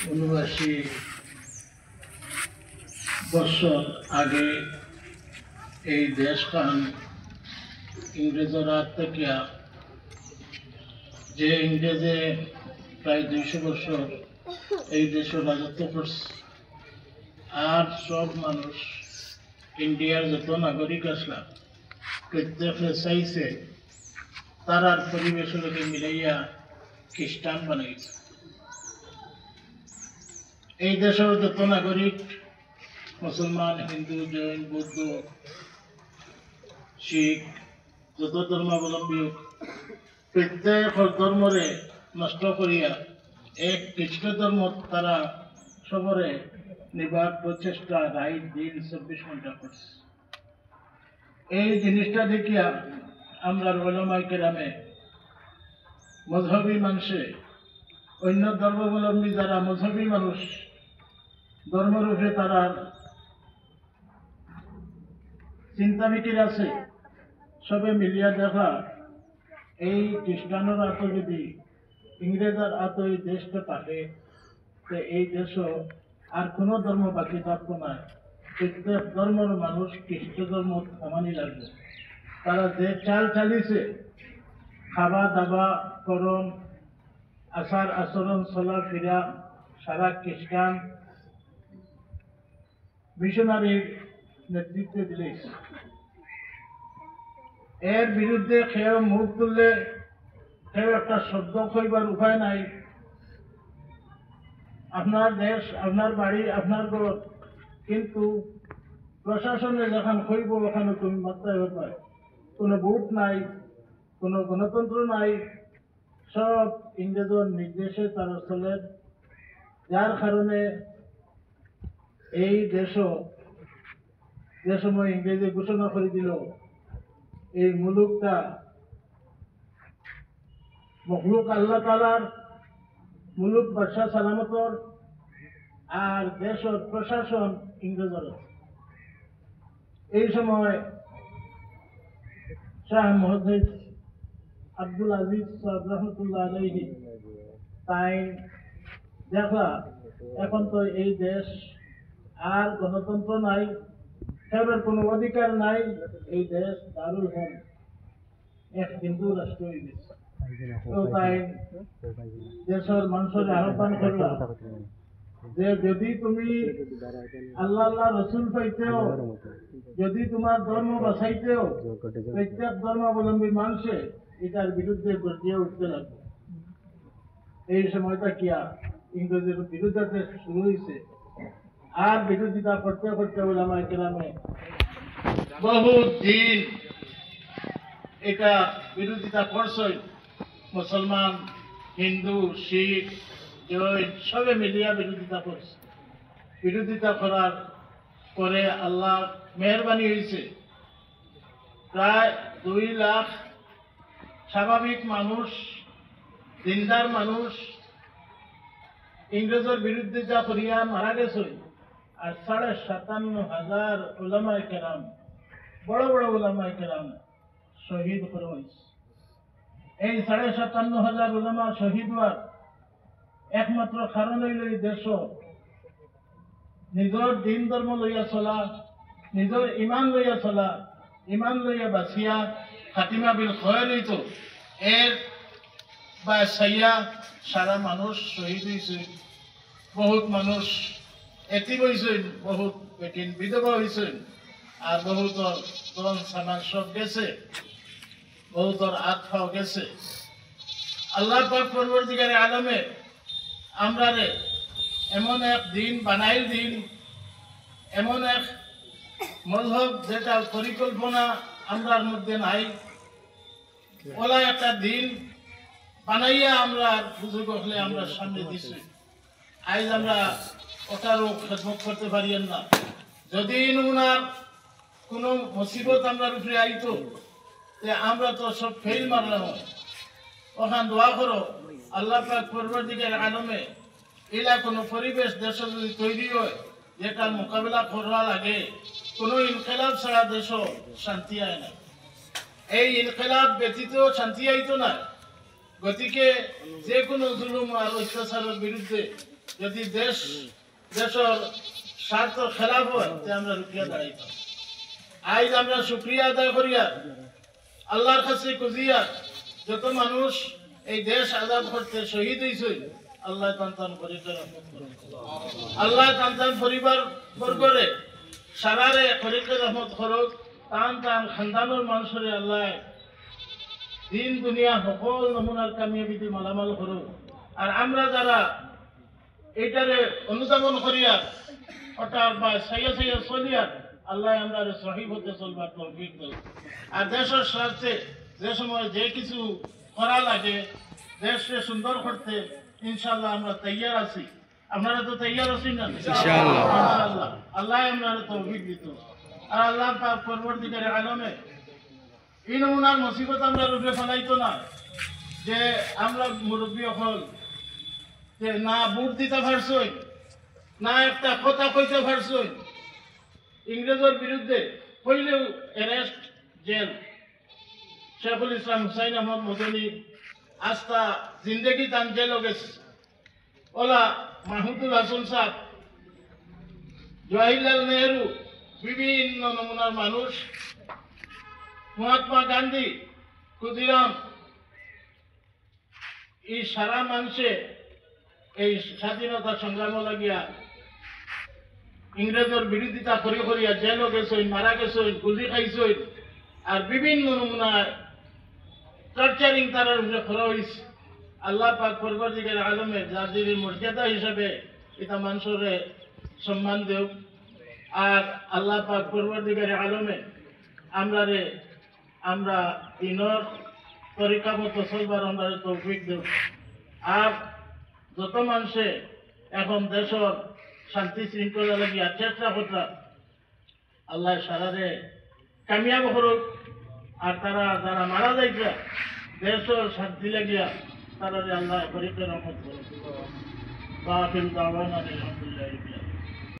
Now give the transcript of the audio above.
79 বছর আগে এই দেশখান ইংরেজরা হাত থেকে যে ইংরেজে প্রায় 200 বছর এই দেশে রাজত্ব করছে আর সব মানুষ ইন্ডিয়ার যত নাগরিক আসলা প্রত্যেকে চাইছে তারার পরিবেশের লোকে মিলাইয়া খ্রিস্টান বানাইছে। এই দেশের যত নাগরিক মুসলমান, হিন্দু, জৈন, বৌদ্ধ, শিখ যত ধর্মাবলম্বী প্রত্যেক ধর্মরে নষ্ট করিয়া এক খ্রিস্ট ধর্ম তারা সবরে নিবার প্রচেষ্টা রাত দিন 24 ঘন্টা করছে। এই জিনিসটা দেখিয়া আমরা ওলামায়ে কেরামে মযহবী মানুষে অন্য ধর্মাবলম্বী যারা মযহবী মানুষ ধর্মরূপে তারা চিন্তা বিকির আছে সবে মিলিয়া দেখা এই খ্রিস্টানের আত যদি ইংরেজের আত এই দেশটা থাকে তো এই দেশও আর কোনো ধর্ম বাকি থাকতো না। প্রত্যেক ধর্মের মানুষ খ্রিস্ট ধর্ম সমানই লাগবে। তারা যে চাল চালিয়েছে খাওয়া দাওয়া করণ আচার আচরণ চলাফেরা সারা খ্রিস্টান মিশনারির নেতৃত্বে দিলেছে। এর বিরুদ্ধে কেউ মুখ তুললে কেউ একটা শব্দ কইবার উপায় নাই। আপনার দেশ, আপনার বাড়ি, আপনার ঘর, কিন্তু প্রশাসনে যখন কইব ওখানে তুমি মাত্রায় পায় কোনো ভোট নাই, কোনো গণতন্ত্র নাই, সব ইংরেজের নির্দেশে তারা চলে। যার কারণে এই দেশও যে সময় ইংরেজি ঘোষণা করে দিল এই মুলুকটা মখলুক আল্লাহ তাআলার মুলুক বাদশা সালামতর আর দেশের প্রশাসন ইংরেজের। এই সময় শাহ মুহাদ্দিস আব্দুল আজিজ সাহেব রহমতুল্লাহ আলাইহি তাই দেখা এখন তো এই দেশ আর গণতন্ত্র নাই, সেটার কোনো অধিকার নাই। এই দেশ দারুল হল এক হিন্দু রাষ্ট্র হয়ে গেছে। তো তাই দেশের মানুষের আহ্বান করলাম যে যদি তুমি আল্লাহ আল্লাহ রসুল পাইতেও, যদি তোমার ধর্ম বাঁচাইতেও প্রত্যেক ধর্মাবলম্বী মানুষে এটার বিরুদ্ধে গর্জিয়ে উঠতে লাগবে। এই সময়টা কিয়া ইংরেজের বিরুদ্ধে শুরু হয়েছে আর বিরোধিতা করতে করতে ওলামায়ে কেরামে বহু দিন এটা বিরোধিতা করছে। মুসলমান, হিন্দু, শিখ, জৈন সবে মিলিয়া বিরোধিতা করছে। বিরোধিতা করার পরে আল্লাহ মেহরবানি হয়েছে প্রায় 2 লাখ স্বাভাবিক মানুষ, দিনদার মানুষ ইংরেজের বিরুদ্ধে যা করিয়া মারা গেছে। আর 57,500 উলামায়ে কেরাম, বড় বড় উলামায়ে কেরাম শহীদ করা হয়েছে। এই 57,500 উলামা শহীদ হওয়ার একমাত্র কারণ হইল এই দেশ নিজের দিন ধর্ম লইয়া চলা, নিজের ইমান লইয়া চলা, ইমান লইয়া বাঁচিয়া খাতিমা বিল খয়র হইত এর বা সাইয়া সারা মানুষ শহীদ হয়েছে। বহুত মানুষ এতিম হয়েছেন, বহুত বেটিন বিধবা হয়েছেন, আর বহুতর ধন সামান সব গেছে, বহুতর আত্মাও গেছে। আল্লাহ পাক পরবর্তীকারে আলমে আমরা রে এমন এক দিন বানাইল দিন, এমন এক মজহব যেটা পরিকল্পনা আমরার মধ্যে নাই, ওলা একটা দিন বানাইয়া আমরা সুযোগ হলে আমরা সামনে দিছি। আজ আমরা ওটারও খেদমত করতে পারিয়েন না। যদি নমুনার কোনো মুসিবত আমরা উপরে আইতো আমরা তো সব ফেল মারলাম। ওখান দোয়া করো আল্লাহ পাক পরবর্তীকার আলমে এলা কোনো পরিবেশ দেশ যদি তৈরি হয় যেটার মোকাবিলা করা লাগে, কোনো ইনকিলাব ছাড়া দেশ শান্তি আয় না। এই ইনকিলাব ব্যতীত শান্তি আইতো না। গতিকে যে কোনো জুলুম আর অত্যাচারের বিরুদ্ধে যদি দেশের স্বার্থ খেলাফ হয় তে আমরা রুকিয়া দাঁড়াইতাম। আজ আমরা শুক্রিয়া আদায় করিয়া আল্লাহর কাছে খুঁজিয়া যত মানুষ এই দেশ আজাদ করতে শহীদ হয়েছে আল্লাহ তান্তান আল্লাহ তান্তান পরিবার বর্গরে সারারে খরিকে রহমত করুক, টান টান খানদানোর মানুষের আল্লাহ দিন দুনিয়া সকল নমুনার কামিয়াবিধি মালামাল করুক। আর আমরা যারা এইটারে অনুধাবন করিয়া অর্থাৎ বা সাইয়া সাইয়া চলিয়া আল্লাহ আমরা সহিব হতে চলবার তৌফিক দেয়। আর দেশের স্বার্থে যে সময় যে কিছু করা লাগে দেশকে সুন্দর করতে ইনশাল্লাহ আমরা তৈয়ার আছি। আপনারা তো তৈয়ার আছেন না? ইনশাআল্লাহ আল্লাহ আমরা তৌফিক দিত। আর আল্লাহ পাক পরবর্তীকালে আলমে এই নমুনার মুসিবত আমরা রূপে ফেলাইতো না যে আমরা মুরব্বী হল যে না বুট দিতে পারছই, না একটা কথা কইতে পারছই। ইংরেজের বিরুদ্ধে হইলেও অ্যারেস্ট, জেল। শেখুল ইসলাম হুসাইন আহমদ মদনী আস্থা জিন্দগি তান জেলও গেছে। ওলা মাহমুদুল হাসান সাহেব, জওয়াহরলাল নেহরু, বিভিন্ন নমুনার মানুষ, মহাত্মা গান্ধী, ক্ষুদিরাম, এই সারা মানুষে এই স্বাধীনতা সংগ্রাম লাগিয়া ইংরেজের বিরোধিতা করে করিয়া জেলও গেছেন, মারা গেছেন, গুলি খাইছেন। আর বিভিন্ন নমুনায় টর্চারিং তার উপরে করা হয়েছে। আল্লাহ পাক পরবর্তীকালে আলমে জাতির মর্যাদা হিসাবে এটা মানুষের সম্মান দেও। আর আল্লাহ পাক পরবর্তীকালে আলমে আমরা দিনের তরিকা মতো চলবার আমরা তৌফিক দেব। আর যত মানুষে এখন দেশের শান্তি শৃঙ্খলা লাগিয়া চেষ্টা করতা আল্লাহ সারারে কামিয়াব করুক। আর তারা যারা মারা যাইছে দেশের শান্তি লাগিয়া তারা আল্লাহ পরীক্ষা রহমত করুক। আলহামদুলিল্লাহ।